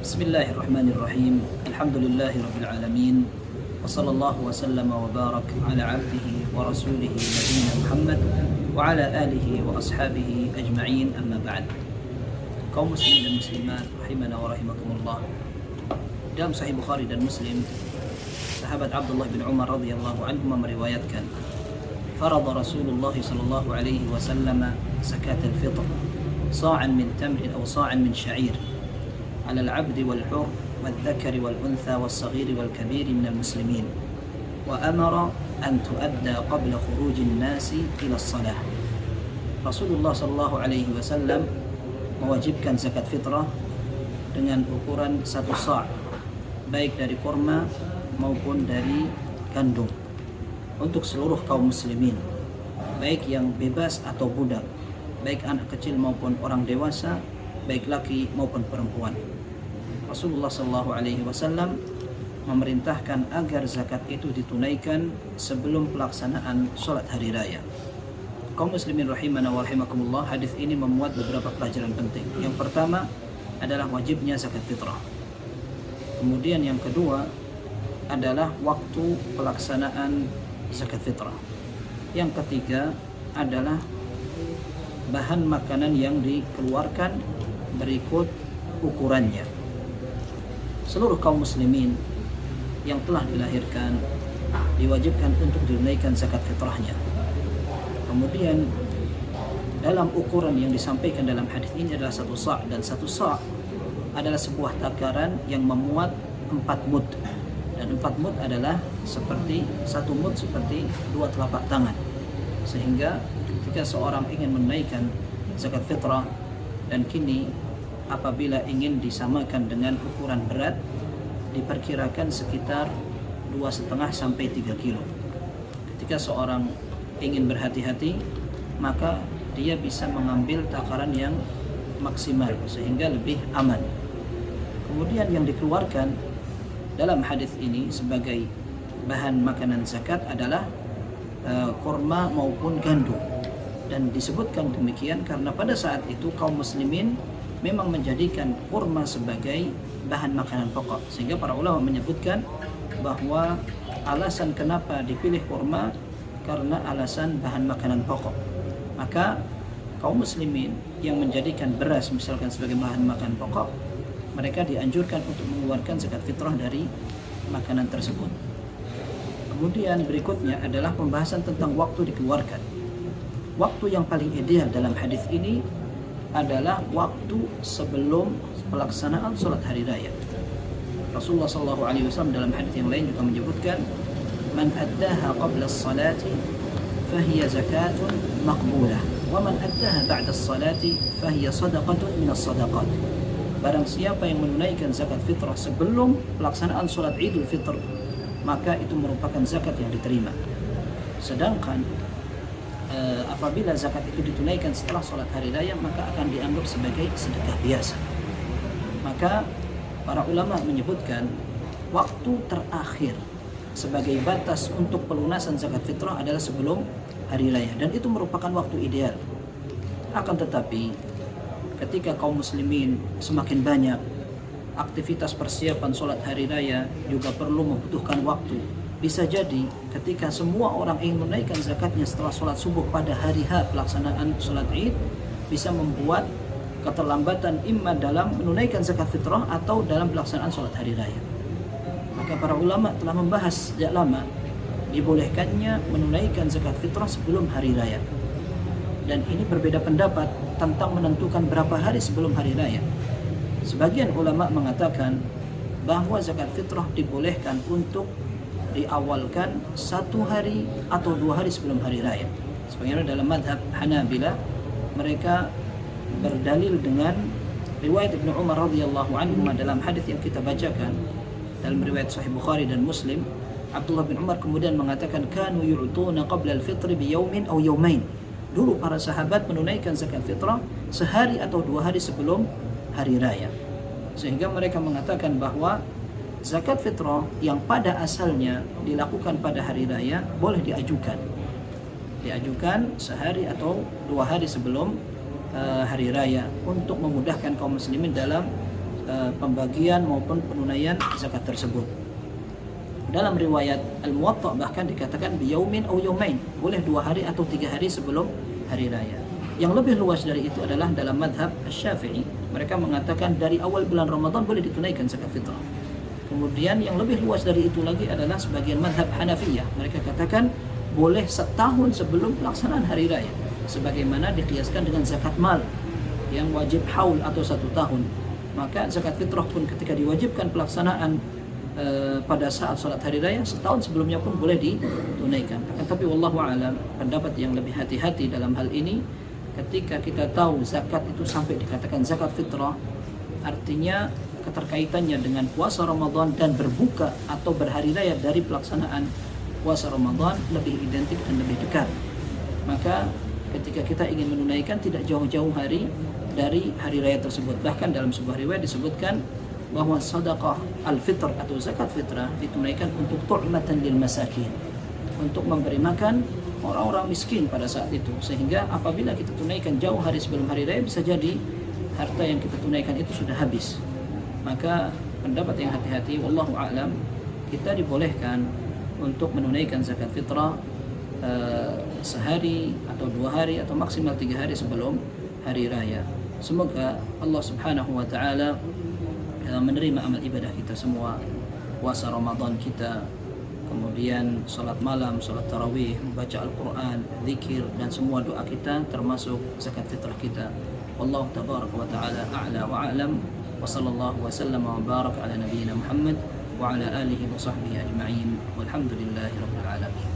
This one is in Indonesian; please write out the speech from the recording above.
Bismillahirrahmanirrahim. Alhamdulillahi rabbil alamin. Wa sallallahu wa sallama wa barak ala abdihi wa rasulihi nabiyina Muhammad wa ala alihi wa ashabihi ajma'in, amma ba'd. Kaum muslimin dan muslimat rahimana wa rahimakumullah. Dalam Sahih Bukhari dan Muslim, sahabat Abdullah bin Umar radhiyallahu anhu meriwayatkan, farada Rasulullah sallallahu alaihi wasallam zakat al-fitr sa'an min tamrin aw sa'an min sya'ir على العبد والحر والذكر والأنثى والصغير والكبير من المسلمين وأمر أن تؤدى قبل خروج الناس إلى الصلاة. Rasulullah sallallahu alaihi wasallam mewajibkan zakat fitrah dengan ukuran 1 sa', baik dari kurma maupun dari gandum, untuk seluruh kaum muslimin, baik yang bebas atau budak, baik anak kecil maupun orang dewasa, baik laki maupun perempuan. Rasulullah sallallahu alaihi wasallam memerintahkan agar zakat itu ditunaikan sebelum pelaksanaan sholat hari raya. Kaum muslimin rahimana wa rahimakumullah, hadis ini memuat beberapa pelajaran penting. Yang pertama adalah wajibnya zakat fitrah. Kemudian yang kedua adalah waktu pelaksanaan zakat fitrah. Yang ketiga adalah bahan makanan yang dikeluarkan berikut ukurannya. Seluruh kaum muslimin yang telah dilahirkan diwajibkan untuk ditunaikan zakat fitrahnya. Kemudian dalam ukuran yang disampaikan dalam hadis ini adalah 1 sa', dan 1 sa' adalah sebuah takaran yang memuat 4 mud, dan 4 mud adalah seperti 1 mud seperti 2 telapak tangan. Sehingga ketika seorang ingin menunaikan zakat fitrah, dan kini apabila ingin disamakan dengan ukuran berat, diperkirakan sekitar 2,5 sampai 3 kilo. Ketika seorang ingin berhati-hati, maka dia bisa mengambil takaran yang maksimal sehingga lebih aman. Kemudian yang dikeluarkan dalam hadis ini sebagai bahan makanan zakat adalah kurma maupun gandum. Dan disebutkan demikian karena pada saat itu kaum muslimin memang menjadikan kurma sebagai bahan makanan pokok, sehingga para ulama menyebutkan bahwa alasan kenapa dipilih kurma karena alasan bahan makanan pokok. Maka kaum muslimin yang menjadikan beras misalkan sebagai bahan makanan pokok, mereka dianjurkan untuk mengeluarkan zakat fitrah dari makanan tersebut. Kemudian berikutnya adalah pembahasan tentang waktu dikeluarkan. Waktu yang paling ideal dalam hadis ini adalah waktu sebelum pelaksanaan sholat hari raya. Rasulullah sallallahu alaihi wasallam dalam hadis yang lain juga menyebutkan, man addaha qabla as-salati fahiya zakatun maqbulah wa man addaha ba'da as-salati fahiya sadaqatun min as-sadaqat. Barang siapa yang menunaikan zakat fitrah sebelum pelaksanaan sholat Idul Fitr, maka itu merupakan zakat yang diterima. Sedangkan apabila zakat itu ditunaikan setelah sholat hari raya, maka akan dianggap sebagai sedekah biasa. Maka para ulama menyebutkan waktu terakhir sebagai batas untuk pelunasan zakat fitrah adalah sebelum hari raya, dan itu merupakan waktu ideal. Akan tetapi ketika kaum muslimin semakin banyak, aktivitas persiapan sholat hari raya juga perlu membutuhkan waktu. Bisa jadi ketika semua orang ingin menaikkan zakatnya setelah sholat subuh pada hari H pelaksanaan sholat Id, bisa membuat keterlambatan imma dalam menunaikan zakat fitrah atau dalam pelaksanaan sholat hari raya. Maka para ulama telah membahas sejak lama dibolehkannya menunaikan zakat fitrah sebelum hari raya. Dan ini berbeda pendapat tentang menentukan berapa hari sebelum hari raya. Sebagian ulama mengatakan bahwa zakat fitrah dibolehkan untuk diawalkan 1 hari atau 2 hari sebelum hari raya. Sebagaimana dalam madhab Hanabila, mereka berdalil dengan riwayat Ibnu Umar radhiyallahu anhu dalam hadis yang kita bacakan dalam riwayat Sahih Bukhari dan Muslim. Abdullah bin Umar kemudian mengatakan, kanu yu'tuna qabla al-fitr bi yawmin aw yawmain. Dulu para sahabat menunaikan zakat fitrah sehari atau 2 hari sebelum hari raya. Sehingga mereka mengatakan bahwa zakat fitrah yang pada asalnya dilakukan pada hari raya boleh diajukan sehari atau 2 hari sebelum hari raya untuk memudahkan kaum muslimin dalam pembagian maupun penunaian zakat tersebut. Dalam riwayat Al-Muwatta bahkan dikatakan biyaumin au yaumain, boleh 2 hari atau 3 hari sebelum hari raya. Yang lebih luas dari itu adalah dalam madhab Syafi'i, mereka mengatakan dari awal bulan Ramadan boleh ditunaikan zakat fitrah. Kemudian yang lebih luas dari itu lagi adalah sebagian madhab Hanafiyah, mereka katakan boleh setahun sebelum pelaksanaan hari raya, sebagaimana dikiaskan dengan zakat mal yang wajib haul atau 1 tahun. Maka zakat fitrah pun ketika diwajibkan pelaksanaan pada saat sholat hari raya, setahun sebelumnya pun boleh ditunaikan. Tapi wallahu a'lam, pendapat yang lebih hati-hati dalam hal ini, ketika kita tahu zakat itu sampai dikatakan zakat fitrah, artinya keterkaitannya dengan puasa Ramadan dan berbuka atau berhari raya dari pelaksanaan puasa Ramadan lebih identik dan lebih dekat. Maka ketika kita ingin menunaikan, tidak jauh-jauh hari dari hari raya tersebut. Bahkan dalam sebuah riwayat disebutkan bahwa sedekah al-fitr atau zakat fitrah ditunaikan untuk tu'matan lil masakin, untuk memberi makan orang-orang miskin pada saat itu. Sehingga apabila kita tunaikan jauh hari sebelum hari raya, bisa jadi harta yang kita tunaikan itu sudah habis. Maka pendapat yang hati-hati, wallahu a'lam, kita dibolehkan untuk menunaikan zakat fitrah sehari atau 2 hari atau maksimal 3 hari sebelum hari raya. Semoga Allah Subhanahu wa taala menerima amal ibadah kita semua, puasa Ramadan kita, kemudian salat malam, salat tarawih, membaca Al-Quran, zikir, dan semua doa kita, termasuk zakat fitrah kita. Wallahu tabaraka wa ta'ala a'la wa a'lam, wa sallallahu wa sallam wa baraka ala nabiyyina Muhammad wa ala alihi wa sahbihi ajma'in, walhamdulillahi rabbil alamin.